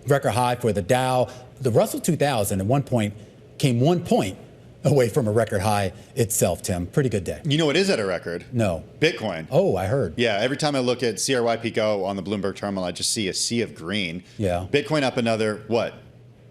record high for the Dow. The Russell 2000 at one point came 1 point away from a record high itself, Tim. Pretty good day. You know what is at a record? No. Bitcoin. Oh, I heard. Yeah, every time I look at CRYP Go on the Bloomberg terminal, I just see a sea of green. Yeah. Bitcoin up another, what,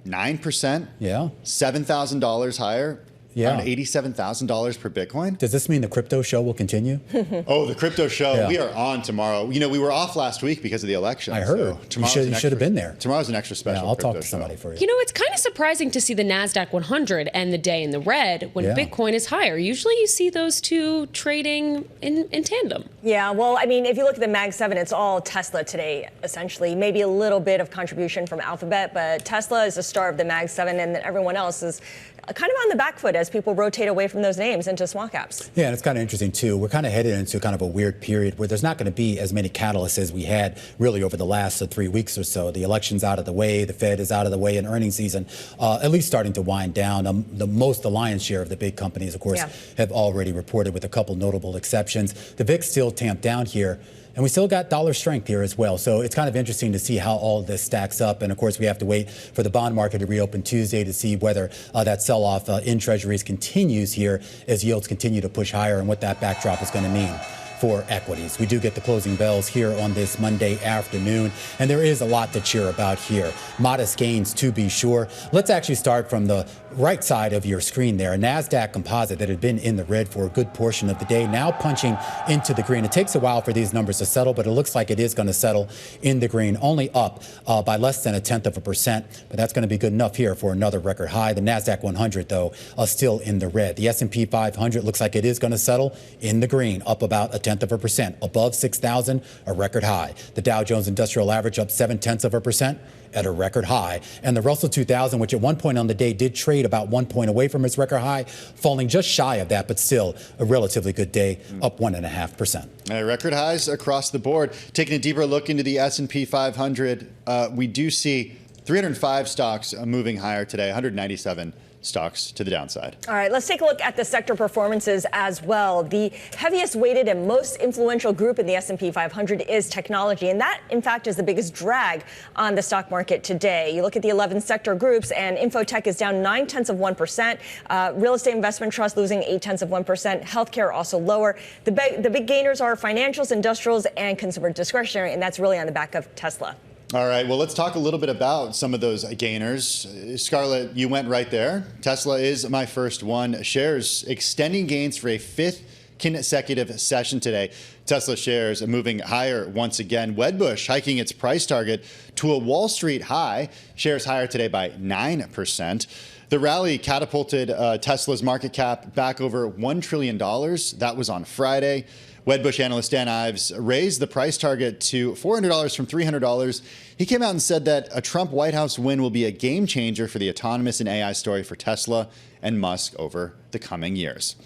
9%? Yeah. $7,000 higher? Yeah. Around $87,000 per Bitcoin? Does this mean the crypto show will continue? Oh, the crypto show. Yeah. We are on tomorrow. You know, we were off last week because of the election. I heard. So you should have been there. Tomorrow's an extra special. Yeah, I'll talk to show. somebody for you. You know, it's kind of surprising to see the NASDAQ 100 end the day in the red when Bitcoin is higher. Usually you see those two trading in tandem. Yeah, well, I mean, if you look at the Mag 7, it's all Tesla today, essentially. Maybe a little bit of contribution from Alphabet, but Tesla is the star of the Mag 7, and then everyone else is kind of on the back foot as people rotate away from those names into small caps. Yeah, and it's kind of interesting, too. We're kind of headed into kind of a weird period where there's not going to be as many catalysts as we had really over the last 3 weeks or so. The election's out of the way. The Fed is out of the way, and earnings season at least starting to wind down. The lion's share of the big companies, of course, have already reported, with a couple notable exceptions. The VIX still tamped down here. And we still got dollar strength here as well. So it's kind of interesting to see how all of this stacks up. And of course, we have to wait for the bond market to reopen Tuesday to see whether that sell-off in treasuries continues here as yields continue to push higher, and what that backdrop is going to mean for equities. We do get the closing bells here on this Monday afternoon, and there is a lot to cheer about here. Modest gains, to be sure. Let's actually start from the right side of your screen there. A NASDAQ composite that had been in the red for a good portion of the day, now punching into the green. It takes a while for these numbers to settle, but it looks like it is going to settle in the green, only up by less than 0.1%, but that's going to be good enough here for another record high. The NASDAQ 100, though, still in the red. The S&P 500 looks like it is going to settle in the green, up about 0.1%, above 6,000, a record high. The Dow Jones Industrial Average up 0.7% at a record high. And the Russell 2000, which at one point on the day did trade about 1 point away from its record high, falling just shy of that, but still a relatively good day, up 1.5%. Record highs across the board. Taking a deeper look into the S&P 500, we do see 305 stocks moving higher today, 197 stocks to the downside. All right, let's take a look at the sector performances as well. The heaviest weighted and most influential group in the S&P 500 is technology, and that, in fact, is the biggest drag on the stock market today. You look at the 11 sector groups, and infotech is down 0.9%. Real estate investment trust losing 0.8%. Healthcare also lower. The big gainers are financials, industrials, and consumer discretionary, and that's really on the back of Tesla. All right, well, let's talk a little bit about some of those gainers. Scarlett, you went right there. Tesla is my first one. Shares extending gains for a fifth consecutive session today. Tesla shares moving higher once again. Wedbush hiking its price target to a Wall Street high. Shares higher today by 9%. The rally catapulted Tesla's market cap back over $1 trillion. That was on Friday. Wedbush analyst Dan Ives raised the price target to $400 from $300. He came out and said that a Trump White House win will be a game changer for the autonomous and AI story for Tesla and Musk over the coming years.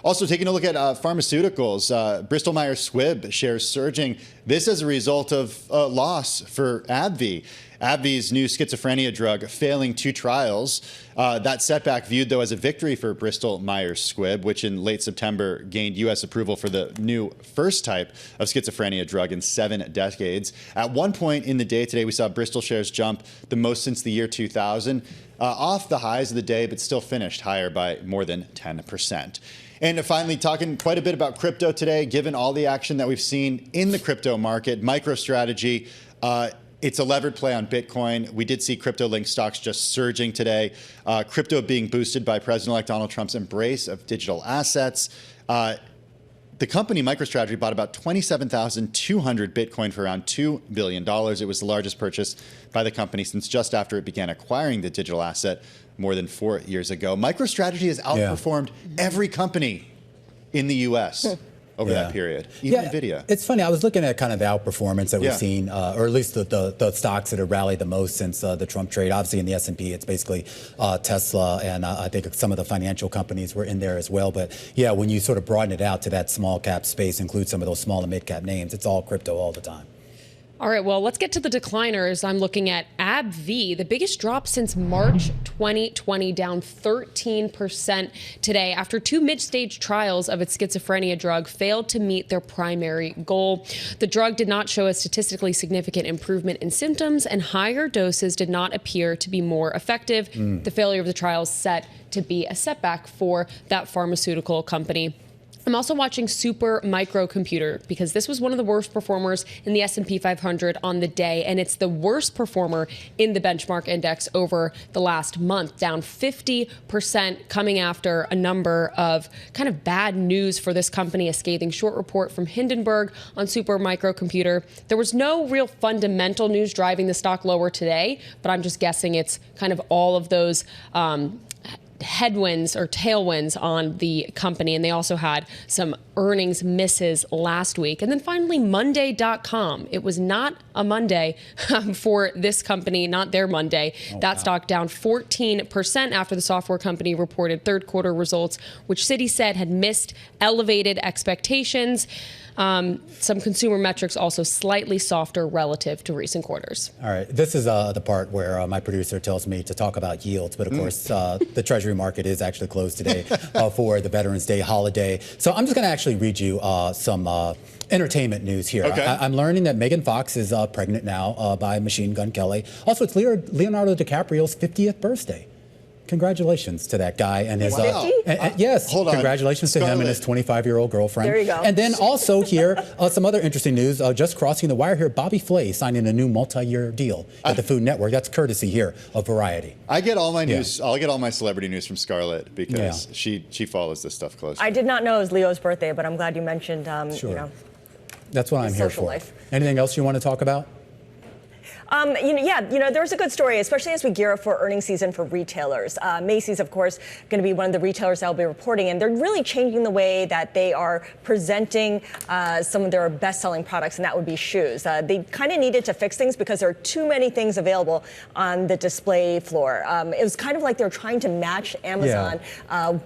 Also, taking a look at pharmaceuticals, Bristol Myers Squibb shares surging. This as a result of a loss for AbbVie. AbbVie's new schizophrenia drug failing 2 trials. That setback viewed, though, as a victory for Bristol Myers Squibb, which in late September gained U.S. approval for the new first type of schizophrenia drug in 7 decades. At one point in the day today, we saw Bristol shares jump the most since the year 2000, off the highs of the day, but still finished higher by more than 10%. And finally, talking quite a bit about crypto today, given all the action that we've seen in the crypto market, MicroStrategy, it's a levered play on Bitcoin. We did see crypto-linked stocks just surging today. Crypto being boosted by President-elect Donald Trump's embrace of digital assets. The company MicroStrategy bought about 27,200 Bitcoin for around $2 billion. It was the largest purchase by the company since just after it began acquiring the digital asset more than 4 years ago. MicroStrategy has outperformed every company in the U.S. over that period, even NVIDIA. It's funny. I was looking at kind of the outperformance that we've seen, or at least the stocks that have rallied the most since the Trump trade. Obviously, in the S&P, it's basically Tesla, and I think some of the financial companies were in there as well. But yeah, when you sort of broaden it out to that small cap space, include some of those small and mid cap names, it's all crypto all the time. All right, well, let's get to the decliners. I'm looking at AbbVie, the biggest drop since March 2020, down 13% today after 2 mid-stage trials of its schizophrenia drug failed to meet their primary goal. The drug did not show a statistically significant improvement in symptoms, and higher doses did not appear to be more effective. The failure of the trials set to be a setback for that pharmaceutical company. I'm also watching Super Microcomputer because this was one of the worst performers in the S&P 500 on the day, and it's the worst performer in the benchmark index over the last month, down 50%, coming after a number of kind of bad news for this company, a scathing short report from Hindenburg on Super Microcomputer. There was no real fundamental news driving the stock lower today, but I'm just guessing it's kind of all of those headwinds or tailwinds on the company. And they also had some earnings misses last week. And then finally, Monday.com. It was not a Monday for this company, not their Monday. That stock down 14% after the software company reported third quarter results, which Citi said had missed elevated expectations. Some consumer metrics also slightly softer relative to recent quarters. All right. This is the part where my producer tells me to talk about yields. But of course, the Treasury market is actually closed today for the Veterans Day holiday. So I'm just going to actually read you some entertainment news here. Okay. I'm learning that Megan Fox is pregnant now by Machine Gun Kelly. Also, it's Leonardo DiCaprio's 50th birthday. Congratulations to that guy and his yes. Hold on. Congratulations to him and his 25-year-old girlfriend. There you go. And then also here, some other interesting news. Just crossing the wire here, Bobby Flay signing a new multi-year deal at the Food Network. That's courtesy here of Variety. I get all my news. I'll get all my celebrity news from Scarlet because she follows this stuff closely. I did not know it was Leo's birthday, but I'm glad you mentioned, Sure. you know, That's what I'm here social for. life. Anything else you want to talk about? There's a good story, especially as we gear up for earnings season for retailers. Macy's, of course, going to be one of the retailers that will be reporting, and they're really changing the way that they are presenting some of their best-selling products, and that would be shoes. They kind of needed to fix things because there are too many things available on the display floor. It was kind of like they're trying to match Amazon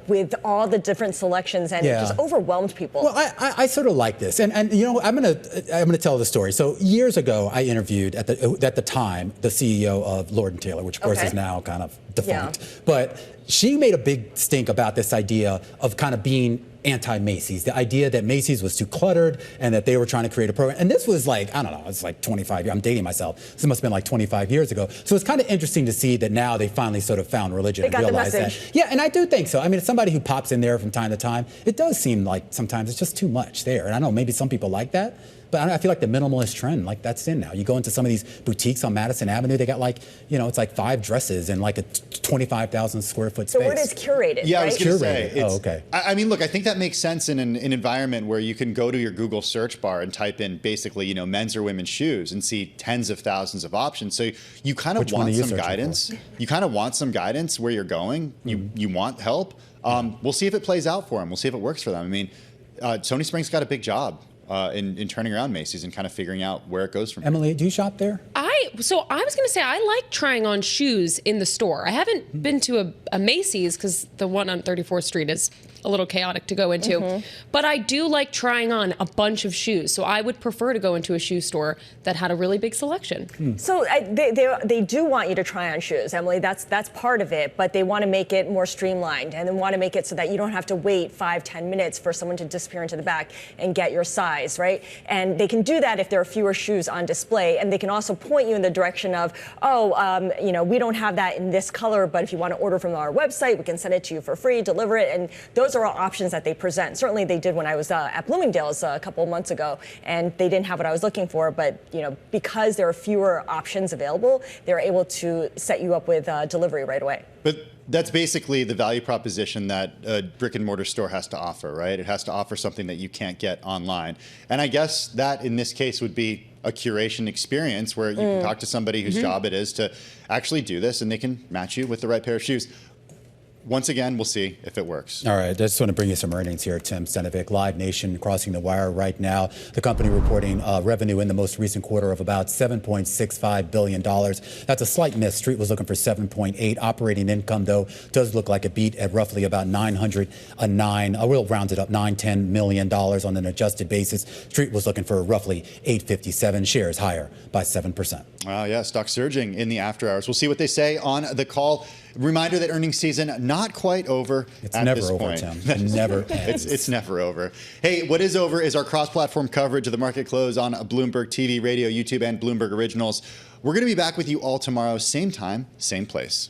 with all the different selections, and it just overwhelmed people. Well, I sort of like this, and you know, I'm gonna tell the story. So years ago, I interviewed at the time the CEO of Lord & Taylor, which of course is now kind of defunct. But she made a big stink about this idea of kind of being anti-Macy's, the idea that Macy's was too cluttered and that they were trying to create a program. And this was like, I don't know, it's like 25 years. I'm dating myself. This must have been like 25 years ago. So it's kind of interesting to see that now they finally sort of found religion and realized that. Yeah, and I do think so. I mean, as somebody who pops in there from time to time, it does seem like sometimes it's just too much there. And I don't know, maybe some people like that. But I feel like the minimalist trend, like that's in now. You go into some of these boutiques on Madison Avenue, they got like, you know, it's like 5 dresses in like a 25,000 square foot space. So what is curated? Yeah, right? I was going to say. Okay. I mean, look, I think that makes sense in an environment where you can go to your Google search bar and type in basically, you know, men's or women's shoes and see tens of thousands of options. So you kind of want some guidance. You kind of want some guidance where you're going. You want help. We'll see if it plays out for them. We'll see if it works for them. I mean, Tony Spring's got a big job in turning around Macy's and kind of figuring out where it goes from here. Emily, do you shop there? So I was going to say I like trying on shoes in the store. I haven't been to a Macy's because the one on 34th Street is a little chaotic to go into. But I do like trying on a bunch of shoes. So I would prefer to go into a shoe store that had a really big selection. So they do want you to try on shoes, Emily. That's part of it. But they want to make it more streamlined, and they want to make it so that you don't have to wait 5-10 minutes for someone to disappear into the back and get your size, right? And they can do that if there are fewer shoes on display. And they can also point you in the direction of, we don't have that in this color, but if you want to order from our website, we can send it to you for free, deliver it. And those are all options that they present. Certainly they did when I was at Bloomingdale's a couple of months ago, and they didn't have what I was looking for. But, you know, because there are fewer options available, they're able to set you up with delivery right away. But that's basically the value proposition that a brick and mortar store has to offer, right? It has to offer something that you can't get online. And I guess that in this case would be a curation experience where you can talk to somebody whose job it is to actually do this, and they can match you with the right pair of shoes. once again, we'll see if it works. All right, I just want to bring you some earnings here, Tim Stenovec. Live Nation crossing the wire right now. The company reporting revenue in the most recent quarter of about $7.65 billion. That's a slight miss. Street was looking for 7.8. Operating income, though, does look like a beat at roughly about 909. I will round it up, $910 million on an adjusted basis. Street was looking for roughly 857. Shares higher by 7%. Wow, yeah, stock surging in the after hours. We'll see what they say on the call. Reminder that earnings season not quite over at this point. Tim. It never ends. It's never over. Hey, what is over is our cross-platform coverage of the market close on Bloomberg TV, Radio, YouTube, and Bloomberg Originals. We're going to be back with you all tomorrow, same time, same place.